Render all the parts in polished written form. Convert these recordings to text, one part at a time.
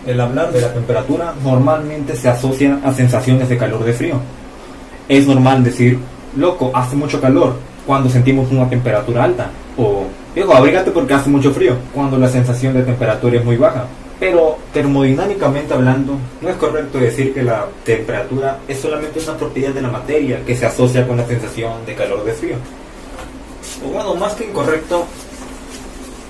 El hablar de la temperatura normalmente se asocia a sensaciones de calor, de frío. Es normal decir, loco, hace mucho calor cuando sentimos una temperatura alta. O, digo, abrígate porque hace mucho frío cuando la sensación de temperatura es muy baja. Pero termodinámicamente hablando, no es correcto decir que la temperatura es solamente una propiedad de la materia que se asocia con la sensación de calor, de frío. O bueno, más que incorrecto,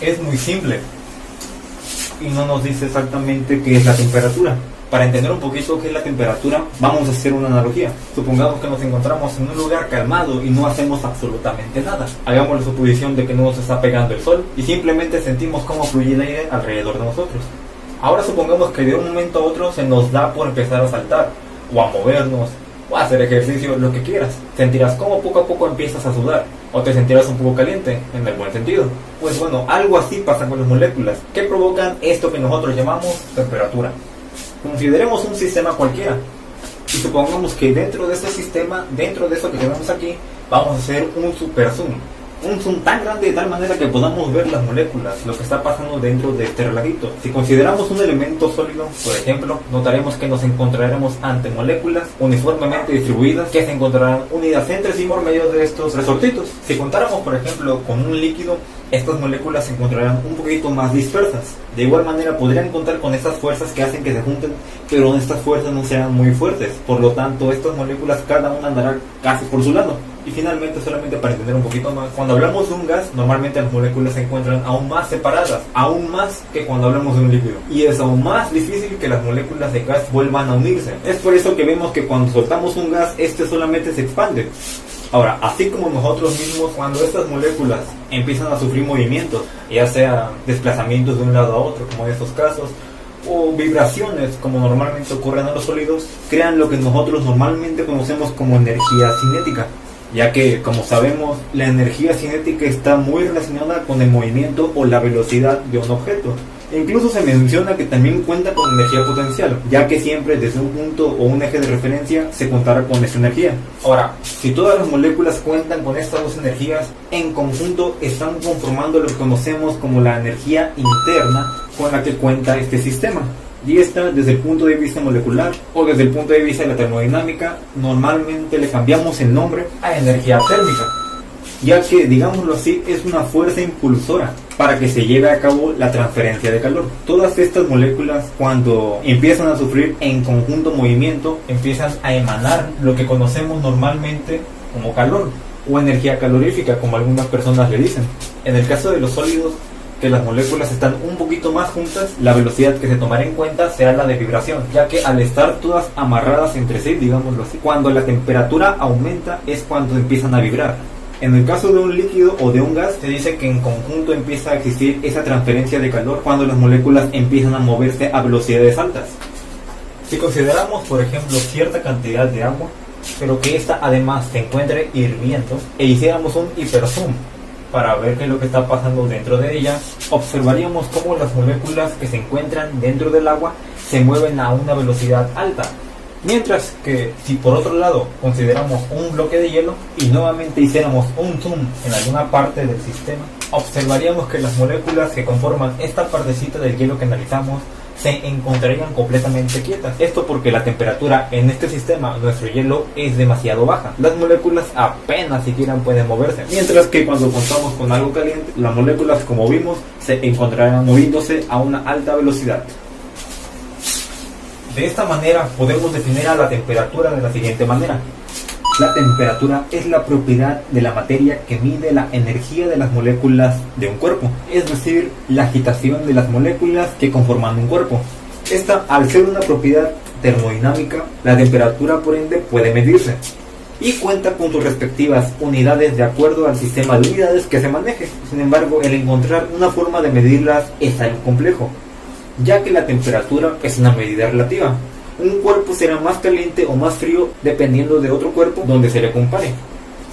es muy simple y no nos dice exactamente qué es la temperatura. Para entender un poquito qué es la temperatura, vamos a hacer una analogía. Supongamos que nos encontramos en un lugar calmado y no hacemos absolutamente nada. Hagamos la suposición de que no nos está pegando el sol y simplemente sentimos cómo fluye el aire alrededor de nosotros. Ahora supongamos que de un momento a otro se nos da por empezar a saltar, o a movernos, o a hacer ejercicio, lo que quieras. Sentirás cómo poco a poco empiezas a sudar, o te sentirás un poco caliente, en el buen sentido. Pues bueno, algo así pasa con las moléculas, que provocan esto que nosotros llamamos temperatura. Consideremos un sistema cualquiera, y supongamos que dentro de ese sistema, dentro de eso que tenemos aquí, vamos a hacer un super zoom. Un zoom tan grande de tal manera que podamos ver las moléculas, lo que está pasando dentro de este relajito. Si consideramos un elemento sólido, por ejemplo, notaremos que nos encontraremos ante moléculas uniformemente distribuidas que se encontrarán unidas entre sí por medio de estos resortitos. Si contáramos, por ejemplo, con un líquido, estas moléculas se encontrarán un poquito más dispersas. De igual manera podrían contar con estas fuerzas que hacen que se junten, pero estas fuerzas no serán muy fuertes. Por lo tanto, estas moléculas cada una andará casi por su lado. Y finalmente, solamente para entender un poquito más, cuando hablamos de un gas, normalmente las moléculas se encuentran aún más separadas, aún más que cuando hablamos de un líquido. Y es aún más difícil que las moléculas de gas vuelvan a unirse. Es por eso que vemos que cuando soltamos un gas, este solamente se expande. Ahora, así como nosotros mismos, cuando estas moléculas empiezan a sufrir movimientos, ya sea desplazamientos de un lado a otro, como en estos casos, o vibraciones, como normalmente ocurren en los sólidos, crean lo que nosotros normalmente conocemos como energía cinética. Ya que, como sabemos, la energía cinética está muy relacionada con el movimiento o la velocidad de un objeto. E incluso se menciona que también cuenta con energía potencial, ya que siempre desde un punto o un eje de referencia se contará con esa energía. Ahora, si todas las moléculas cuentan con estas dos energías, en conjunto están conformando lo que conocemos como la energía interna con la que cuenta este sistema. Y esta, desde el punto de vista molecular o desde el punto de vista de la termodinámica, normalmente le cambiamos el nombre a energía térmica, ya que, digámoslo así, es una fuerza impulsora para que se lleve a cabo la transferencia de calor. Todas estas moléculas, cuando empiezan a sufrir en conjunto movimiento, empiezan a emanar lo que conocemos normalmente como calor o energía calorífica, como algunas personas le dicen. En el caso de los sólidos, que las moléculas están un poquito más juntas, la velocidad que se tomará en cuenta será la de vibración, ya que al estar todas amarradas entre sí, digámoslo así, cuando la temperatura aumenta es cuando empiezan a vibrar. En el caso de un líquido o de un gas, se dice que en conjunto empieza a existir esa transferencia de calor cuando las moléculas empiezan a moverse a velocidades altas. Si consideramos, por ejemplo, cierta cantidad de agua, pero que esta además se encuentre hirviendo, e hiciéramos un hiperzoom para ver qué es lo que está pasando dentro de ella, observaríamos cómo las moléculas que se encuentran dentro del agua se mueven a una velocidad alta. Mientras que si por otro lado consideramos un bloque de hielo y nuevamente hiciéramos un zoom en alguna parte del sistema, observaríamos que las moléculas que conforman esta partecita del hielo que analizamos se encontrarían completamente quietas. Esto porque la temperatura en este sistema, nuestro hielo, es demasiado baja. Las moléculas apenas siquiera pueden moverse. Mientras que cuando contamos con algo caliente, las moléculas, como vimos, se encontrarán moviéndose a una alta velocidad. De esta manera podemos definir a la temperatura de la siguiente manera. La temperatura es la propiedad de la materia que mide la energía de las moléculas de un cuerpo, es decir, la agitación de las moléculas que conforman un cuerpo. Esta, al ser una propiedad termodinámica, la temperatura por ende puede medirse y cuenta con sus respectivas unidades de acuerdo al sistema de unidades que se maneje. Sin embargo, el encontrar una forma de medirlas es algo complejo, ya que la temperatura es una medida relativa. Un cuerpo será más caliente o más frío dependiendo de otro cuerpo donde se le compare.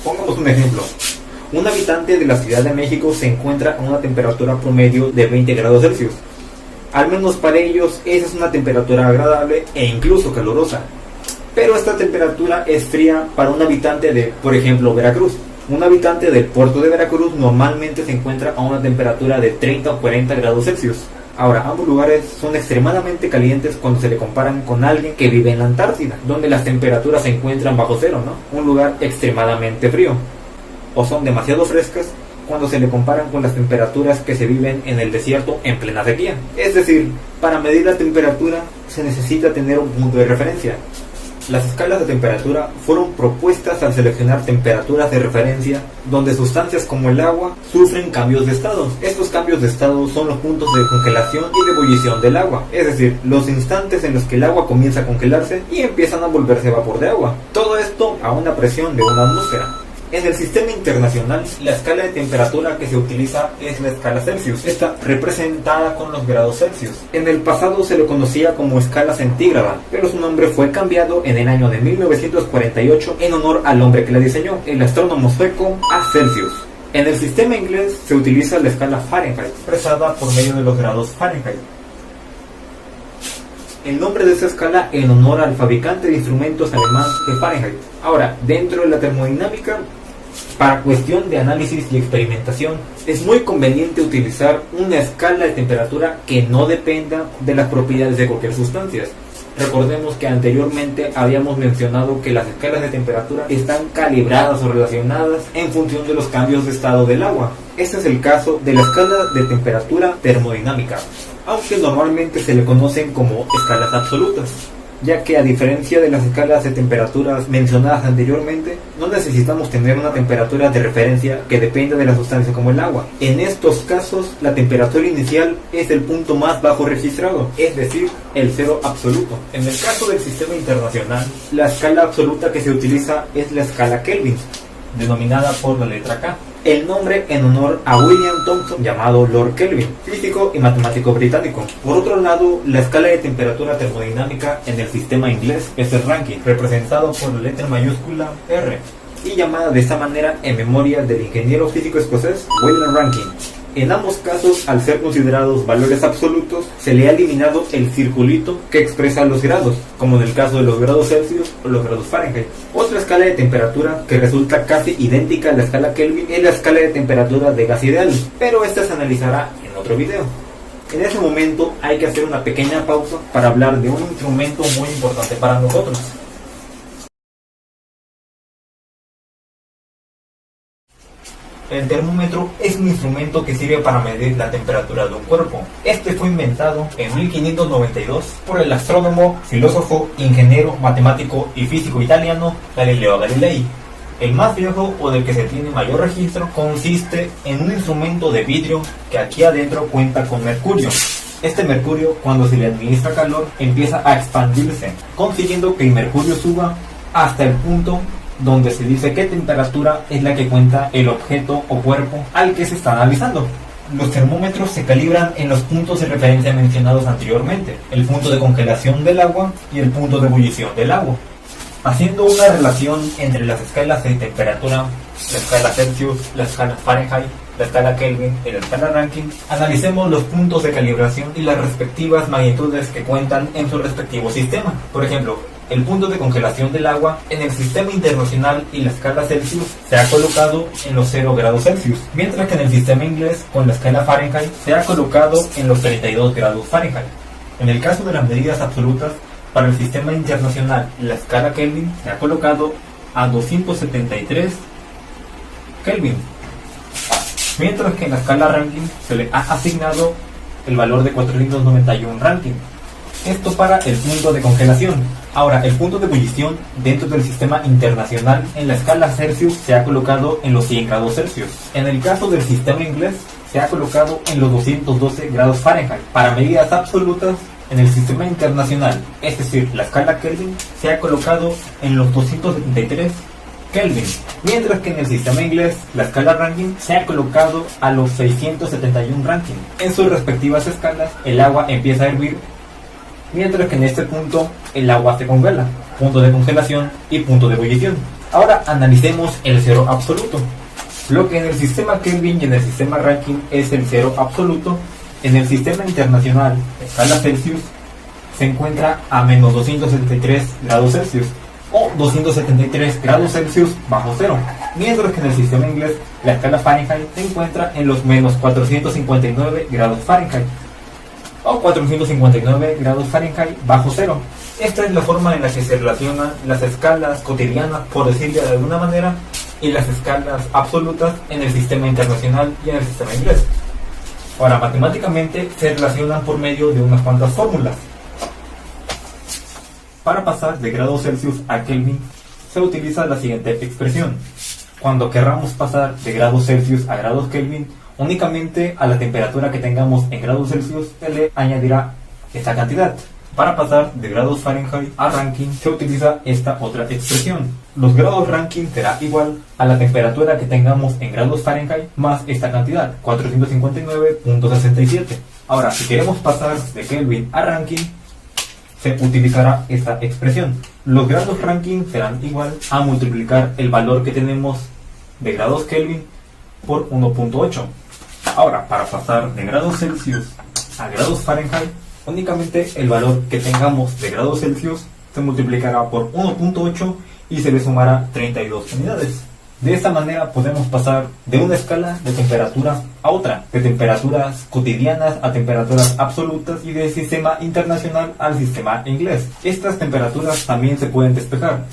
Pongamos un ejemplo. Un habitante de la Ciudad de México se encuentra a una temperatura promedio de 20 grados Celsius. Al menos para ellos esa es una temperatura agradable e incluso calurosa. Pero esta temperatura es fría para un habitante de, por ejemplo, Veracruz. Un habitante del puerto de Veracruz normalmente se encuentra a una temperatura de 30 o 40 grados Celsius. Ahora, ambos lugares son extremadamente calientes cuando se le comparan con alguien que vive en la Antártida, donde las temperaturas se encuentran bajo cero, ¿no? Un lugar extremadamente frío. O son demasiado frescas cuando se le comparan con las temperaturas que se viven en el desierto en plena sequía. Es decir, para medir la temperatura se necesita tener un punto de referencia. Las escalas de temperatura fueron propuestas al seleccionar temperaturas de referencia donde sustancias como el agua sufren cambios de estado. Estos cambios de estado son los puntos de congelación y de ebullición del agua, es decir, los instantes en los que el agua comienza a congelarse y empiezan a volverse vapor de agua. Todo esto a una presión de una atmósfera. En el sistema internacional, la escala de temperatura que se utiliza es la escala Celsius, esta representada con los grados Celsius. En el pasado se le conocía como escala centígrada, pero su nombre fue cambiado en el año de 1948 en honor al hombre que la diseñó, el astrónomo sueco A. Celsius. En el sistema inglés se utiliza la escala Fahrenheit, expresada por medio de los grados Fahrenheit. El nombre de esta escala en honor al fabricante de instrumentos alemán de Fahrenheit. Ahora, dentro de la termodinámica, para cuestión de análisis y experimentación, es muy conveniente utilizar una escala de temperatura que no dependa de las propiedades de cualquier sustancia. Recordemos que anteriormente habíamos mencionado que las escalas de temperatura están calibradas o relacionadas en función de los cambios de estado del agua. Este es el caso de la escala de temperatura termodinámica, aunque normalmente se le conocen como escalas absolutas, ya que a diferencia de las escalas de temperaturas mencionadas anteriormente, no necesitamos tener una temperatura de referencia que dependa de la sustancia como el agua. En estos casos, la temperatura inicial es el punto más bajo registrado, es decir, el cero absoluto. En el caso del sistema internacional, la escala absoluta que se utiliza es la escala Kelvin, denominada por la letra K. El nombre en honor a William Thomson, llamado Lord Kelvin, físico y matemático británico. Por otro lado, la escala de temperatura termodinámica en el sistema inglés es el Rankine, representado por la letra mayúscula R, y llamada de esta manera en memoria del ingeniero físico escocés William Rankine. En ambos casos, al ser considerados valores absolutos, se le ha eliminado el circulito que expresa los grados, como en el caso de los grados Celsius o los grados Fahrenheit. Otra escala de temperatura que resulta casi idéntica a la escala Kelvin es la escala de temperatura de gas ideal, pero esta se analizará en otro video. En ese momento hay que hacer una pequeña pausa para hablar de un instrumento muy importante para nosotros. El termómetro es un instrumento que sirve para medir la temperatura de un cuerpo. Este fue inventado en 1592 por el astrónomo, filósofo, ingeniero, matemático y físico italiano Galileo Galilei. El más viejo, o del que se tiene mayor registro, consiste en un instrumento de vidrio que aquí adentro cuenta con mercurio. Este mercurio, cuando se le administra calor, empieza a expandirse, consiguiendo que el mercurio suba hasta el punto donde se dice qué temperatura es la que cuenta el objeto o cuerpo al que se está analizando. Los termómetros se calibran en los puntos de referencia mencionados anteriormente, el punto de congelación del agua y el punto de ebullición del agua. Haciendo una relación entre las escalas de temperatura, la escala Celsius, la escala Fahrenheit, la escala Kelvin y la escala Rankine, analicemos los puntos de calibración y las respectivas magnitudes que cuentan en su respectivo sistema. Por ejemplo, el punto de congelación del agua en el sistema internacional y la escala Celsius se ha colocado en los 0 grados Celsius, mientras que en el sistema inglés con la escala Fahrenheit se ha colocado en los 32 grados Fahrenheit. En el caso de las medidas absolutas, para el sistema internacional la escala Kelvin se ha colocado a 273 Kelvin, mientras que en la escala Rankine se le ha asignado el valor de 491 Rankine. Esto para el punto de congelación. Ahora, el punto de ebullición dentro del sistema internacional en la escala Celsius se ha colocado en los 100 grados Celsius. En el caso del sistema inglés se ha colocado en los 212 grados Fahrenheit. Para medidas absolutas, en el sistema internacional, es decir, la escala Kelvin, se ha colocado en los 273 Kelvin, mientras que en el sistema inglés, la escala Rankine se ha colocado a los 671 Rankine. En sus respectivas escalas, el agua empieza a hervir, mientras que en este punto el agua se congela, punto de congelación y punto de ebullición. Ahora analicemos el cero absoluto. Lo que en el sistema Kelvin y en el sistema Rankine es el cero absoluto, en el sistema internacional, escala Celsius, se encuentra a menos 273 grados Celsius o 273 grados Celsius bajo cero, mientras que en el sistema inglés la escala Fahrenheit se encuentra en los menos 459 grados Fahrenheit. o 459 grados Fahrenheit bajo cero. Esta es la forma en la que se relacionan las escalas cotidianas, por decirlo de alguna manera, y las escalas absolutas en el sistema internacional y en el sistema inglés. Ahora, matemáticamente se relacionan por medio de unas cuantas fórmulas. Para pasar de grados Celsius a Kelvin, se utiliza la siguiente expresión. Cuando querramos pasar de grados Celsius a grados Kelvin, únicamente a la temperatura que tengamos en grados Celsius se le añadirá esta cantidad. Para pasar de grados Fahrenheit a Rankine se utiliza esta otra expresión. Los grados Rankine será igual a la temperatura que tengamos en grados Fahrenheit más esta cantidad, 459.67. Ahora, si queremos pasar de Kelvin a Rankine, se utilizará esta expresión. Los grados Rankine serán igual a multiplicar el valor que tenemos de grados Kelvin por 1.8. Ahora, para pasar de grados Celsius a grados Fahrenheit, únicamente el valor que tengamos de grados Celsius se multiplicará por 1.8 y se le sumará 32 unidades. De esta manera podemos pasar de una escala de temperatura a otra, de temperaturas cotidianas a temperaturas absolutas y del sistema internacional al sistema inglés. Estas temperaturas también se pueden despejar.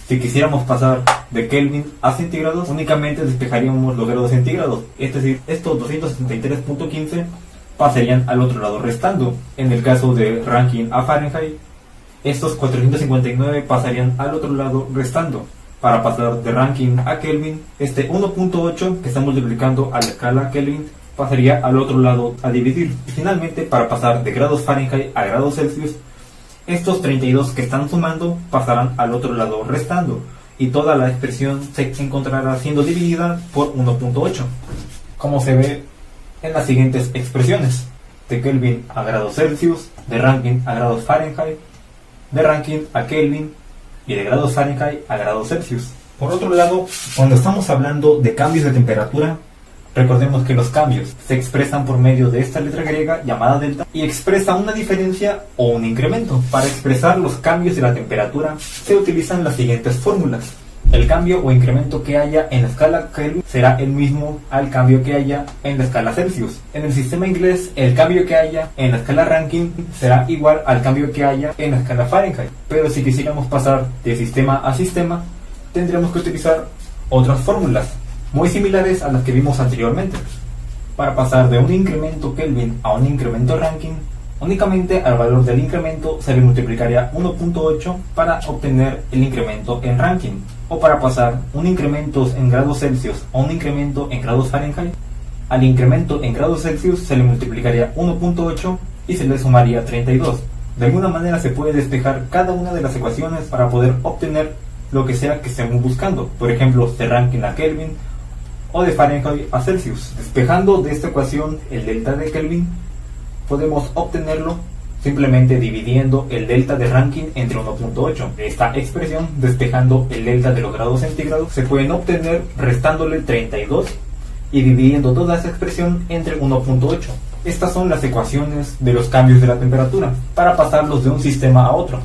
Si quisiéramos pasar de Kelvin a centígrados, únicamente despejaríamos los grados centígrados, es decir, estos 273.15 pasarían al otro lado restando. En el caso de Rankine a Fahrenheit, estos 459 pasarían al otro lado restando. Para pasar de Rankine a Kelvin, este 1.8 que está multiplicando a la escala Kelvin pasaría al otro lado a dividir. Y finalmente, para pasar de grados Fahrenheit a grados Celsius, estos 32 que están sumando pasarán al otro lado restando, y toda la expresión se encontrará siendo dividida por 1.8, como se ve en las siguientes expresiones: de Kelvin a grados Celsius, de Rankine a grados Fahrenheit, de Rankine a Kelvin y de grados Fahrenheit a grados Celsius. Por otro lado, cuando estamos hablando de cambios de temperatura, recordemos que los cambios se expresan por medio de esta letra griega llamada delta y expresa una diferencia o un incremento. Para expresar los cambios de la temperatura se utilizan las siguientes fórmulas. El cambio o incremento que haya en la escala Kelvin será el mismo al cambio que haya en la escala Celsius. En el sistema inglés, el cambio que haya en la escala Rankine será igual al cambio que haya en la escala Fahrenheit. Pero si quisiéramos pasar de sistema a sistema, tendríamos que utilizar otras fórmulas, muy similares a las que vimos anteriormente. Para pasar de un incremento Kelvin a un incremento Rankine, únicamente al valor del incremento se le multiplicaría 1.8 para obtener el incremento en Rankine. O para pasar un incremento en grados Celsius a un incremento en grados Fahrenheit, al incremento en grados Celsius se le multiplicaría 1.8 y se le sumaría 32. De alguna manera se puede despejar cada una de las ecuaciones para poder obtener lo que sea que estemos buscando. Por ejemplo, de Rankine a Kelvin o de Fahrenheit a Celsius. Despejando de esta ecuación el delta de Kelvin, podemos obtenerlo simplemente dividiendo el delta de Rankine entre 1.8. Esta expresión, despejando el delta de los grados centígrados, se pueden obtener restándole 32 y dividiendo toda esa expresión entre 1.8. Estas son las ecuaciones de los cambios de la temperatura para pasarlos de un sistema a otro.